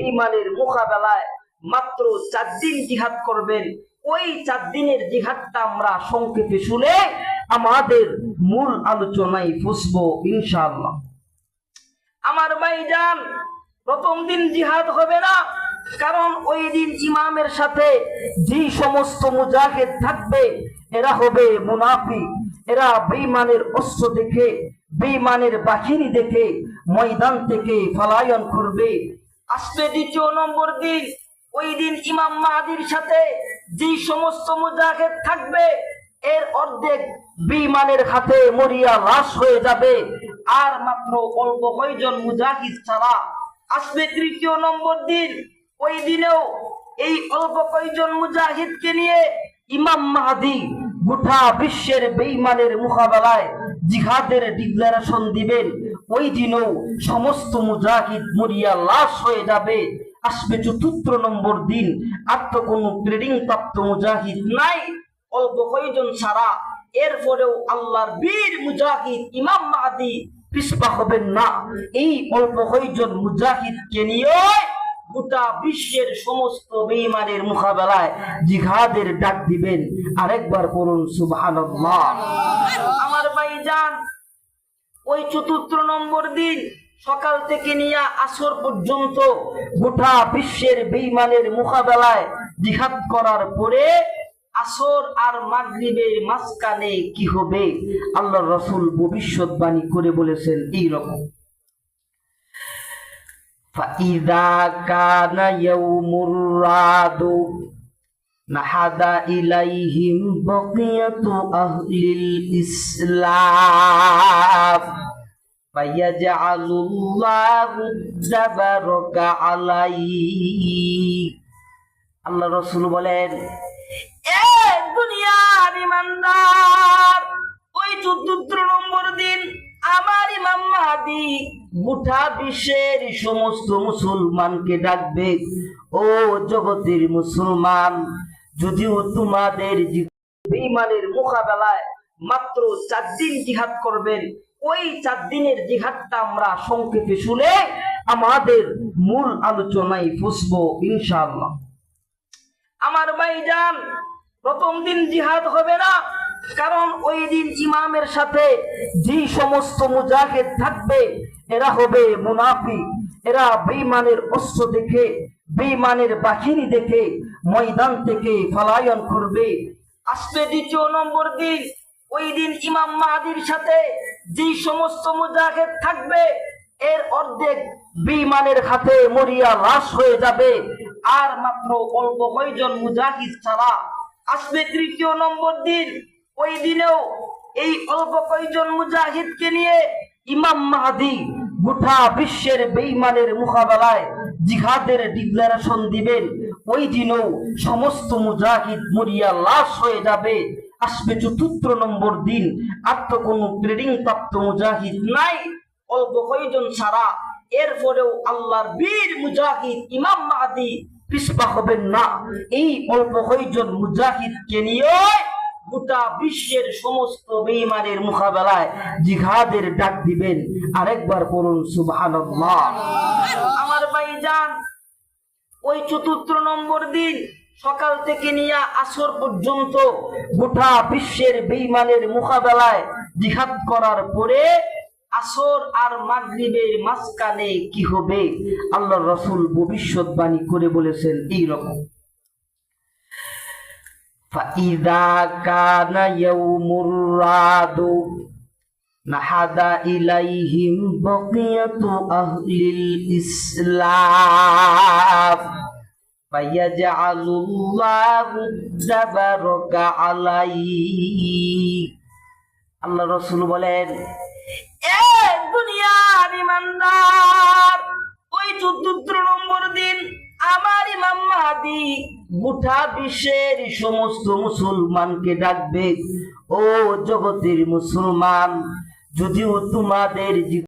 বেঈমানের মোকাবেলায় মাত্র 4 দিন জিহাদ করবেন। ওই 4 দিনের জিহাদটা আমরা সংক্ষেপে শুনে আমাদের মূল আলোচনায় বসবো ইনশাআল্লাহ। আমার ভাইজান, প্রথম দিন জিহাদ হবে না, কারণ ওই দিন ইমামের সাথে যে সমস্ত মুজাহিদ থাকবে এরা হবে মুনাফিক। এরা বেঈমানের অস্ত্র দেখে, বেঈমানের বাহিনী দেখে ময়দান থেকে পলায়ন করবে। আসবে দ্বিতীয় নম্বর দিন, ওই দিন ইমাম মাহদির সাথে যে সমস্ত মুজাহিদ থাকবে এর অর্ধেক বেঈমানের হাতে মরিয়া লাশ হয়ে যাবে, আর মাত্র অল্প কয়েকজন মুজাহিদ ছাড়া। আসবে তৃতীয় নম্বর দিন, ওই দিনেও এই অল্প কয়েকজন মুজাহিদকে নিয়ে ইমাম মাহদি গোটা বিশ্বের বেঈমানের মোকাবেলায় জিহাদের ডিক্লারেশন দিবেন। ওই দিনও সমস্ত মুজাহিদ মরিয়া লাশ হয়ে যাবে। আসবে চতুর্থ নম্বর দিন, আর তো কোনো ট্রেনিং প্রাপ্ত মুজাহিদ নাই, অল্প কয়েকজন ছাড়া। এরপরেও আল্লাহর বীর মুজাহিদ ইমাম মাহদি পিছপা হবেন না। এই অল্প কয়েকজন মুজাহিদকে নিয়ে গোটা বিশ্বের সমস্ত বেঈমানের মোকাবেলায় জিহাদের ডাক দিবেন। আরেকবার পড়ুন সুবহানাল্লাহ। আমার ভাইজান, ওই চতুর্থ নম্বর দিন সকাল থেকে নিয়ে আসর পর্যন্ত গোটা বিশ্বের বেঈমানের মোকাবেলায় জিহাদ করার পরে আসর আর মাগরিবের মাঝখানে কি হবে আল্লাহর রাসূল ভবিষ্যৎবাণী করে বলেছেন এইরকম, ফাইদা কানা ইয়াউমুর রাদু নাহাদা ইলাইহিম বাকিয়াতু আহলিল ইসলাম ফায়াজআলুল্লাহু জাবারাকা আলাইহি। আল্লাহ রাসূল বলেন, এ দুনিয়ার ইমানদার, ওই 14 নম্বর দিন আমার ইমাম মাহদি গোটা বিশ্বের সমস্ত মুসলমানকে ডাকবে। ও জগতের মুসলমান, যদিও তোমাদের বেঈমানের মোকাবেলায় মাত্র 4 দিন জিহাদ করবেন, ওই 4 দিনের জিহাদটা আমরা সংক্ষেপে শুনে আমাদের মূল আলোচনায় বসবো ইনশাআল্লাহ। আমার ভাইজান, প্রথম দিন জিহাদ হবে না, কারণ ওই দিন ইমামের সাথে যে সমস্ত মুজাহিদ থাকবে এরা হবে মুনাফিক। এরা বেঈমানের অস্ত্র দেখে, বেঈমানের বাহিনী দেখে ময়দান থেকে পলায়ন করবে। আসবে দ্বিতীয় নম্বর দিন, ওই দিন ইমাম মাহদির সাথে যে সমস্ত মুজাহিদ থাকবে এর অর্ধেক বেঈমানের হাতে মরিয়া লাশ হয়ে যাবে, আর মাত্র অল্প কয়েকজন মুজাহিদ ছাড়া। আসবে তৃতীয় নম্বর দিন, ওই দিনেও এই অল্প কয়েকজন মুজাহিদকে নিয়ে ইমাম মাহদি গোটা বিশ্বের বেঈমানের মোকাবেলায় জিহাদের ডিক্লারেশন দিবেন। ওই দিনও সমস্ত মুজাহিদ মরিয়া লাশ হয়ে যাবে। আসবে চতুর্থ নম্বর দিন, আর তো কোনো ট্রেনিং প্রাপ্ত মুজাহিদ নাই, অল্প কয়েকজন ছাড়া। এরপরেও আল্লাহর বীর মুজাহিদ ইমাম মাহদি পিছপা হবেন না। এই অল্প কয়েকজন মুজাহিদকে নিয়ে গোটা বিশ্বের সমস্ত বেঈমানের মোকাবেলায় জিহাদের ডাক দিবেন। আরেকবার পড়ুন সুবহানাল্লাহ। আমার ভাইজান, ওই চতুর্থ নম্বর দিন সকাল থেকে নিয়ে আসর পর্যন্ত গোটা বিশ্বের বেঈমানের মোকাবেলায় জিহাদ করার পরে আসর আর মাগরিবের মাঝখানে কি হবে আল্লাহর রাসূল ভবিষ্যৎবাণী করে বলেছেন এইরকম, ফাইদা কানা ইয়াউমুর রাদু নাহাদা ইলাইহিম বাকিয়াতু আহলিল ইসলাম ফায়াজআলুল্লাহু জাবারাকা আলাইহি। আল্লাহ রাসূল বলেন, এ দুনিয়ার ইমানদার, ওই 14 নম্বর দিন আমার ইমাম মাহদি গোটা বিশ্বের সমস্ত মুসলমানকে ডাকবে। ও জগতের মুসলমান, যদিও তোমাদের